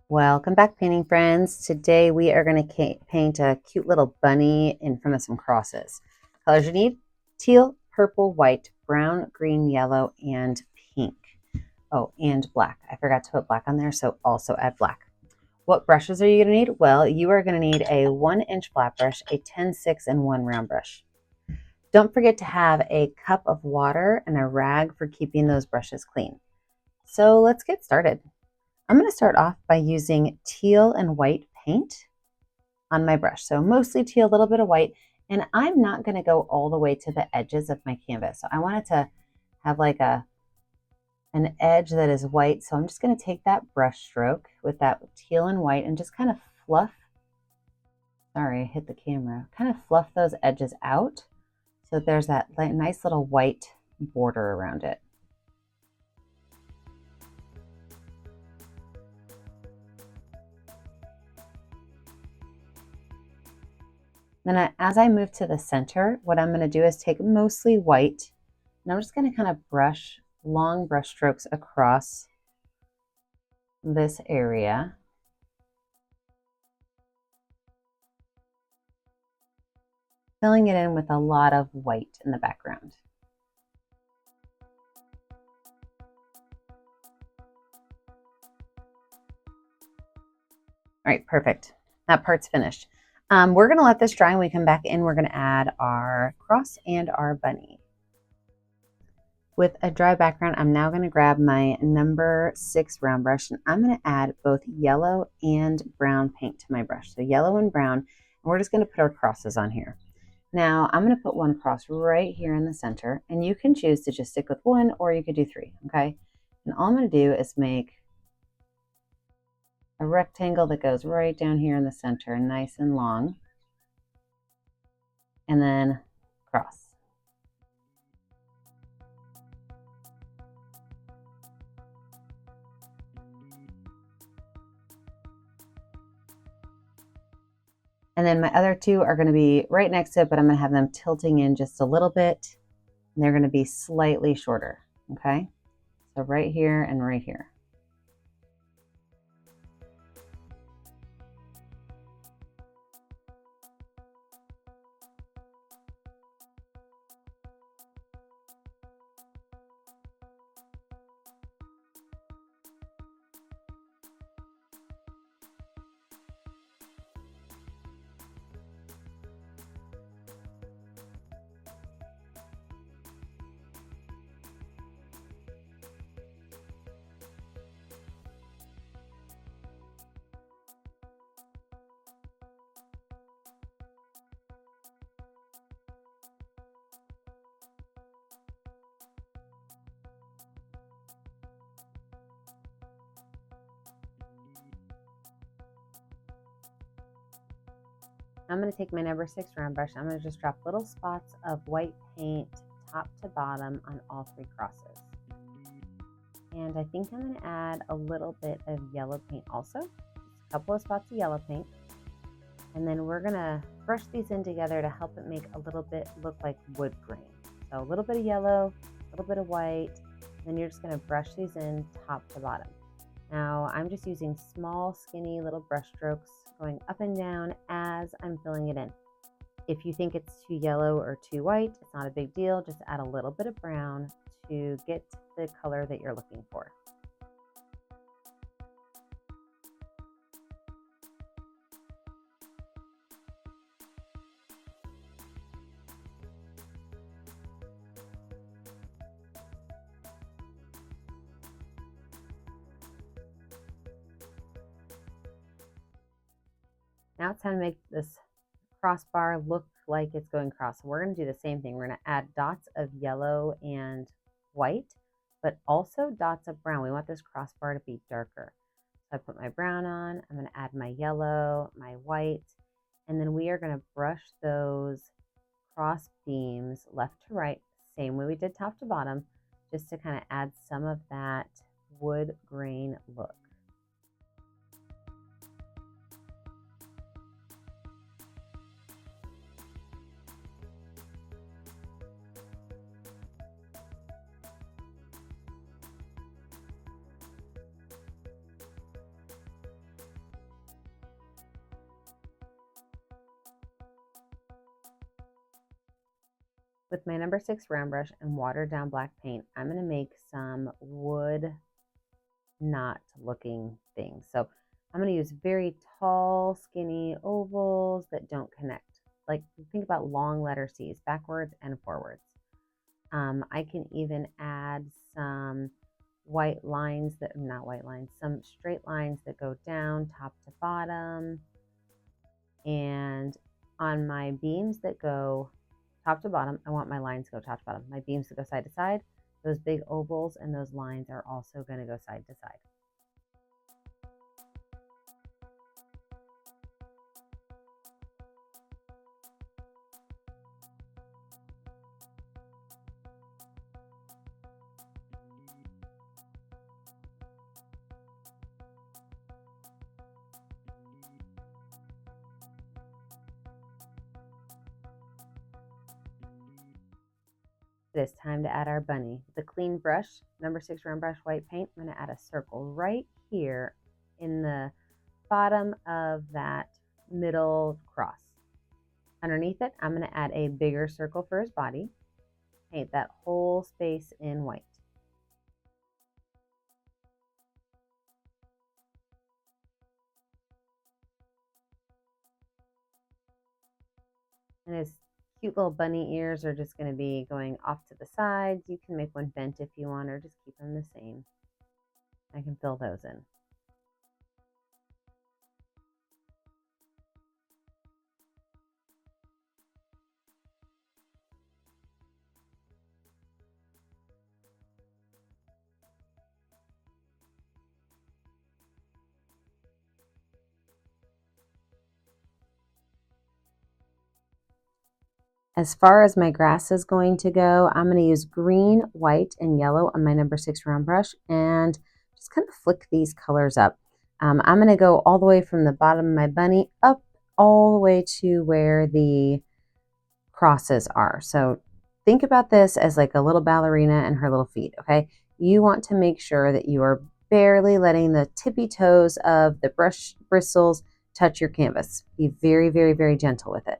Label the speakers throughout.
Speaker 1: Welcome back, painting friends. Today we are going to paint a cute little bunny in front of some crosses. Colors you need: teal, purple, white, brown, green, yellow, and pink. Oh, and black. I forgot to put black on there, so also add black. What brushes are you going to need? Well, you are going to need a 1-inch flat brush, a 10-6, and 1 round brush. Don't forget to have a cup of water and a rag for keeping those brushes clean. So let's get started. I'm going to start off by using teal and white paint on my brush. So mostly teal, a little bit of white, and I'm not going to go all the way to the edges of my canvas. So I want it to have like an edge that is white. So I'm just going to take that brush stroke with that teal and white and just kind of fluff, sorry, I hit the camera, kind of fluff those edges out so that there's that nice little white border around it. Then as I move to the center, what I'm going to do is take mostly white, and I'm just going to kind of brush long brush strokes across this area. Filling it in with a lot of white in the background. All right, perfect. That part's finished. We're going to let this dry. When we come back in, we're going to add our cross and our bunny. With a dry background, I'm now going to grab my number 6 round brush, and I'm going to add both yellow and brown paint to my brush. So yellow and brown, and we're just going to put our crosses on here. Now I'm going to put one cross right here in the center, and you can choose to just stick with one, or you could do 3, okay? And all I'm going to do is make a rectangle that goes right down here in the center, nice and long, and then cross. And then my other 2 are going to be right next to it, but I'm going to have them tilting in just a little bit, and they're going to be slightly shorter, okay? So right here and right here. I'm going to take my number 6 round brush. I'm going to just drop little spots of white paint top to bottom on all 3 crosses. And I think I'm going to add a little bit of yellow paint also, just a couple of spots of yellow paint. And then we're going to brush these in together to help it make a little bit look like wood grain. So a little bit of yellow, a little bit of white, and then you're just going to brush these in top to bottom. Now I'm just using small, skinny little brush strokes going up and down as I'm filling it in. If you think it's too yellow or too white, it's not a big deal. Just add a little bit of brown to get the color that you're looking for. Now it's time to make this crossbar look like it's going across. So we're going to do the same thing. We're going to add dots of yellow and white, but also dots of brown. We want this crossbar to be darker. So I put my brown on, I'm going to add my yellow, my white, and then we are going to brush those cross beams left to right, same way we did top to bottom, just to kind of add some of that wood grain look. With my number 6 round brush and watered down black paint, I'm going to make some wood knot looking things. So I'm going to use very tall, skinny ovals that don't connect. Like think about long letter C's, backwards and forwards. I can even add some white lines that, not white lines, some straight lines that go down top to bottom. And on my beams that go top to bottom, I want my lines to go top to bottom. My beams to go side to side, those big ovals and those lines are also going to go side to side. It is time to add our bunny. The clean brush, number 6 round brush white paint, I'm going to add a circle right here in the bottom of that middle cross. Underneath it, I'm going to add a bigger circle for his body. Paint that whole space in white. And his cute little bunny ears are just going to be going off to the sides. You can make one bent if you want, or just keep them the same. I can fill those in. As far as my grass is going to go, I'm going to use green, white, and yellow on my number 6 round brush and just kind of flick these colors up. I'm going to go all the way from the bottom of my bunny up all the way to where the crosses are. So think about this as like a little ballerina and her little feet, okay? You want to make sure that you are barely letting the tippy toes of the brush bristles touch your canvas. Be very, very, very gentle with it.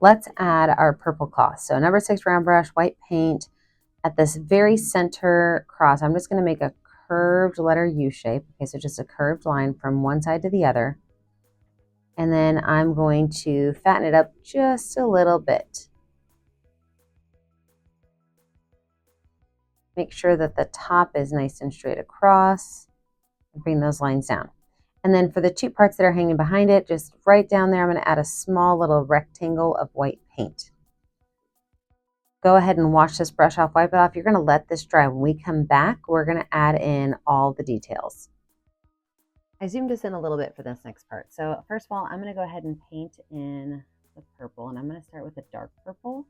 Speaker 1: Let's add our purple cloth. So number 6 round brush, white paint. At this very center cross, I'm just going to make a curved letter U shape. Okay, so just a curved line from one side to the other. And then I'm going to fatten it up just a little bit. Make sure that the top is nice and straight across. And bring those lines down. And then for the 2 parts that are hanging behind it, just right down there, I'm going to add a small little rectangle of white paint. Go ahead and wash this brush off, wipe it off. You're going to let this dry. When we come back, we're going to add in all the details. I zoomed us in a little bit for this next part. So first of all, I'm going to go ahead and paint in the purple, and I'm going to start with a dark purple,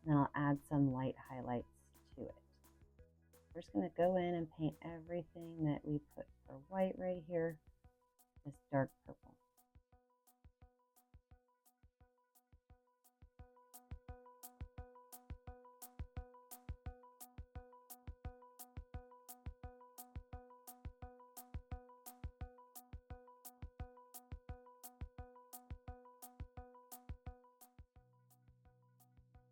Speaker 1: and then I'll add some light highlights to it. We're just going to go in and paint everything that we put for white right here, this dark purple.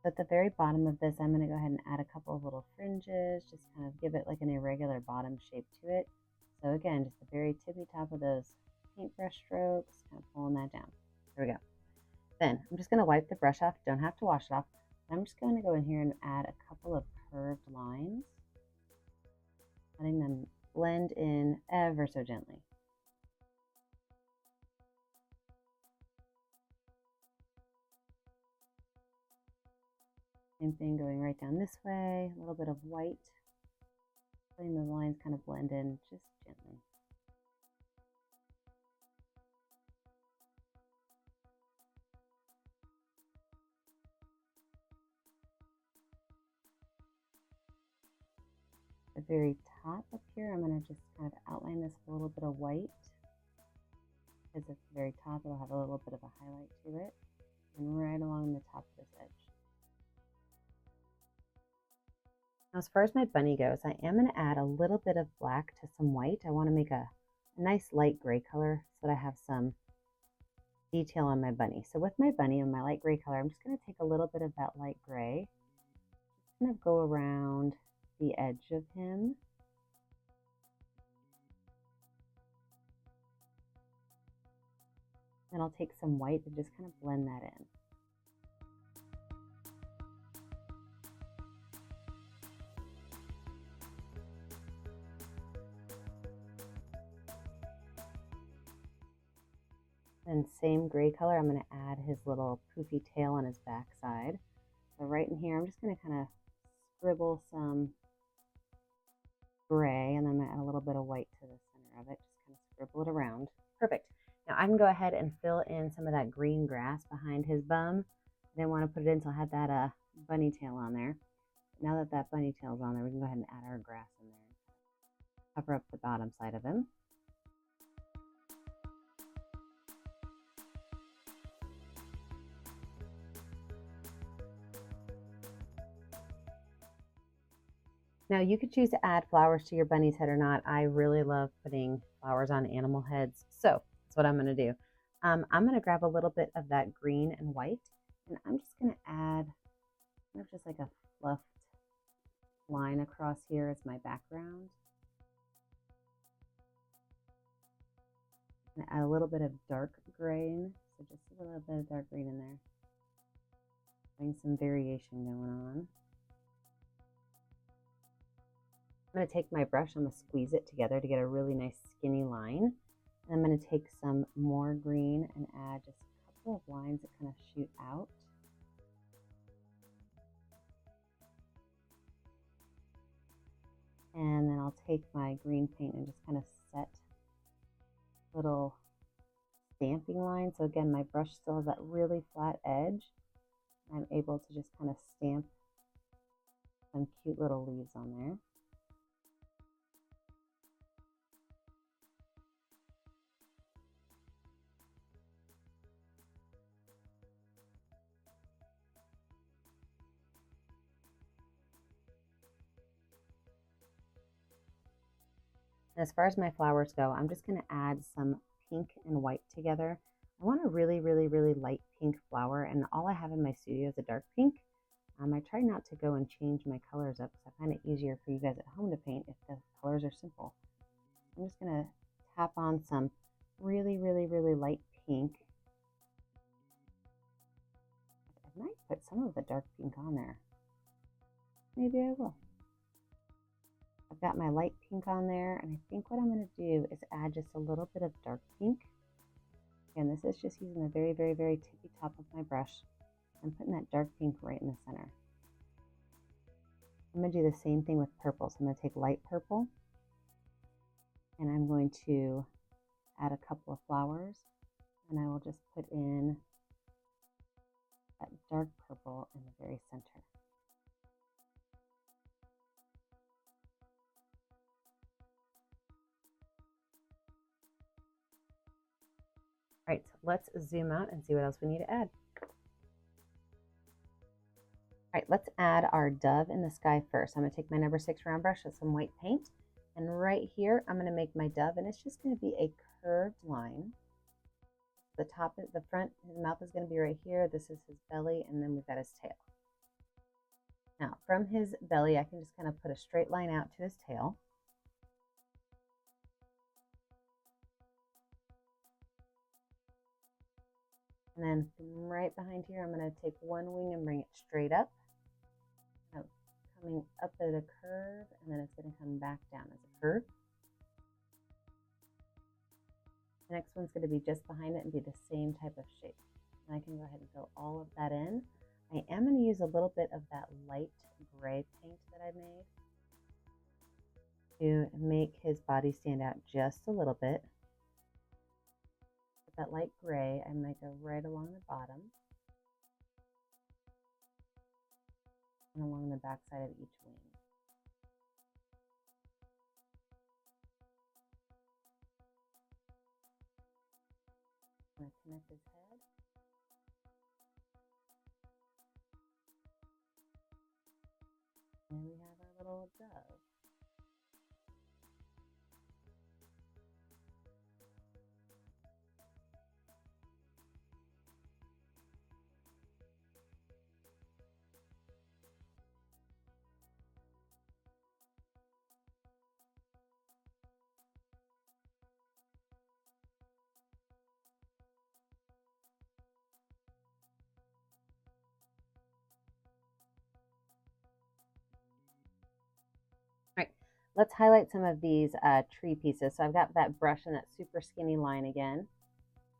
Speaker 1: At the very bottom of this, I'm going to go ahead and add a couple of little fringes, just kind of give it like an irregular bottom shape to it. So again, just the very tippy top of those paintbrush strokes, kind of pulling that down. There we go. Then I'm just going to wipe the brush off. Don't have to wash it off. I'm just going to go in here and add a couple of curved lines, letting them blend in ever so gently. Same thing going right down this way, a little bit of white, letting the lines kind of blend in just gently. The very top up here, I'm going to just kind of outline this with a little bit of white. Because at the very top, it'll have a little bit of a highlight to it. And right along the top of this edge. Now, as far as my bunny goes, I am going to add a little bit of black to some white. I want to make a nice light gray color so that I have some detail on my bunny. So with my bunny and my light gray color, I'm just going to take a little bit of that light gray, just kind of go around the edge of him. Then I'll take some white and just kind of blend that in. And same gray color, I'm going to add his little poofy tail on his backside. So right in here, I'm just going to kind of scribble some gray, and then I'm going to add a little bit of white to the center of it. Just kind of scribble it around. Perfect. Now I can go ahead and fill in some of that green grass behind his bum. I didn't want to put it in until I had that bunny tail on there. Now that that bunny tail's on there, we can go ahead and add our grass in there and cover up the bottom side of him. Now you could choose to add flowers to your bunny's head or not. I really love putting flowers on animal heads, so that's what I'm going to do. I'm going to grab a little bit of that green and white, and I'm just going to add kind of just like a fluffed line across here as my background. And add a little bit of dark green, so just a little bit of dark green in there. Having some variation going on. I'm going to take my brush, I'm going to squeeze it together to get a really nice skinny line. And I'm going to take some more green and add just a couple of lines that kind of shoot out. And then I'll take my green paint and just kind of set little stamping lines. So again, my brush still has that really flat edge. I'm able to just kind of stamp some cute little leaves on there. As far as my flowers go, I'm just going to add some pink and white together. I want a really, really, really light pink flower, and all I have in my studio is a dark pink. I try not to go and change my colors up because I find it easier for you guys at home to paint if the colors are simple. I'm just going to tap on some really, really, really light pink. I might put some of the dark pink on there. Maybe I will. I've got my light pink on there, and I think what I'm going to do is add just a little bit of dark pink. And this is just using the very, very, very tippy top of my brush. I'm putting that dark pink right in the center. I'm going to do the same thing with purple. So I'm going to take light purple, and I'm going to add a couple of flowers, and I will just put in that dark purple in the very center. All right, so let's zoom out and see what else we need to add. All right, let's add our dove in the sky first. I'm going to take my number 6 round brush with some white paint, and right here I'm going to make my dove, and it's just going to be a curved line. The top, the front, his mouth is going to be right here. This is his belly, and then we've got his tail. Now, from his belly, I can just kind of put a straight line out to his tail. And then from right behind here, I'm going to take one wing and bring it straight up. Coming up at a curve, and then it's going to come back down as a curve. The next one's going to be just behind it and be the same type of shape. And I can go ahead and fill all of that in. I am going to use a little bit of that light gray paint that I made to make his body stand out just a little bit. With that light gray, I might go right along the bottom and along the back side of each wing. I'm going to connect his head. And we have our little dove. Right, let's highlight some of these tree pieces. So I've got that brush and that super skinny line again.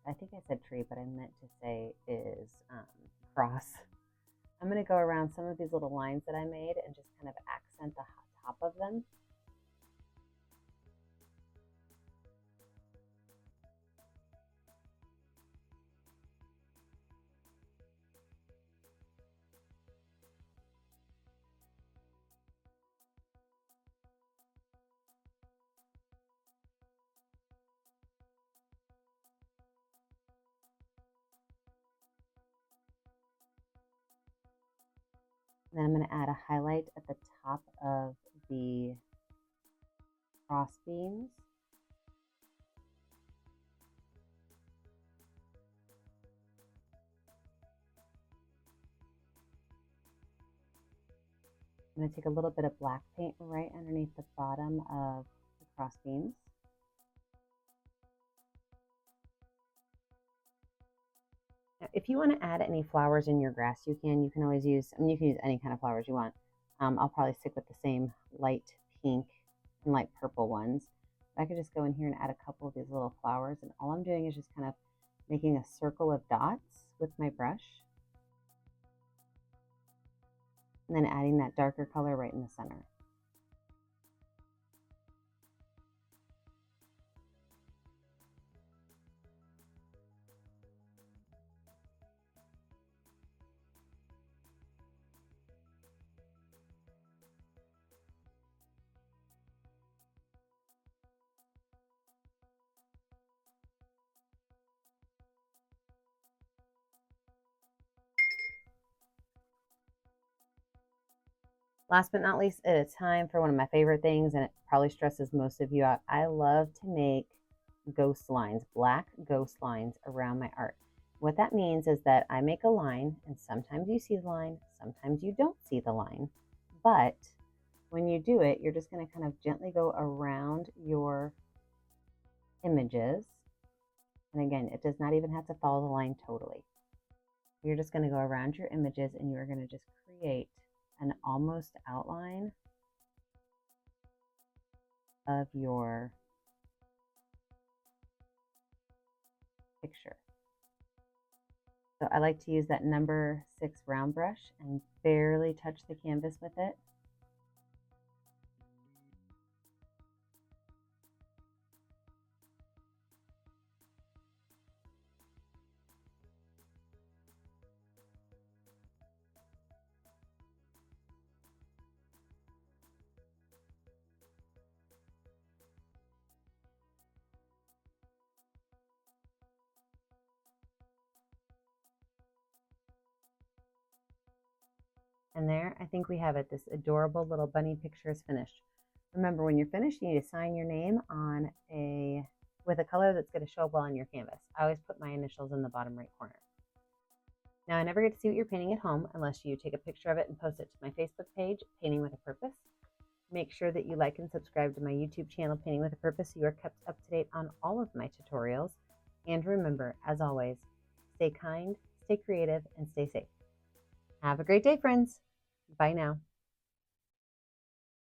Speaker 1: I think I said tree, but I meant to say is cross. I'm going to go around some of these little lines that I made and just kind of accent the top of them. And then I'm going to add a highlight at the top of the cross beams. I'm going to take a little bit of black paint right underneath the bottom of the cross beams. Now, if you want to add any flowers in your grass, you can. You can always use, you can use any kind of flowers you want. I'll probably stick with the same light pink and light purple ones. I could just go in here and add a couple of these little flowers, and all I'm doing is just kind of making a circle of dots with my brush. And then adding that darker color right in the center. Last but not least, it is time for one of my favorite things, and it probably stresses most of you out. I love to make ghost lines, black ghost lines around my art. What that means is that I make a line, and sometimes you see the line, sometimes you don't see the line. But when you do it, you're just going to kind of gently go around your images. And again, it does not even have to follow the line totally. You're just going to go around your images, and you're going to just create an almost outline of your picture. So I like to use that number 6 round brush and barely touch the canvas with it. And there, I think we have it. This adorable little bunny picture is finished. Remember, when you're finished, you need to sign your name on with a color that's going to show up well on your canvas. I always put my initials in the bottom right corner. Now, I never get to see what you're painting at home unless you take a picture of it and post it to my Facebook page, Painting with a Purpose. Make sure that you like and subscribe to my YouTube channel, Painting with a Purpose, so you are kept up to date on all of my tutorials. And remember, as always, Stay kind, stay creative, and stay safe. Have a great day, friends. Bye now.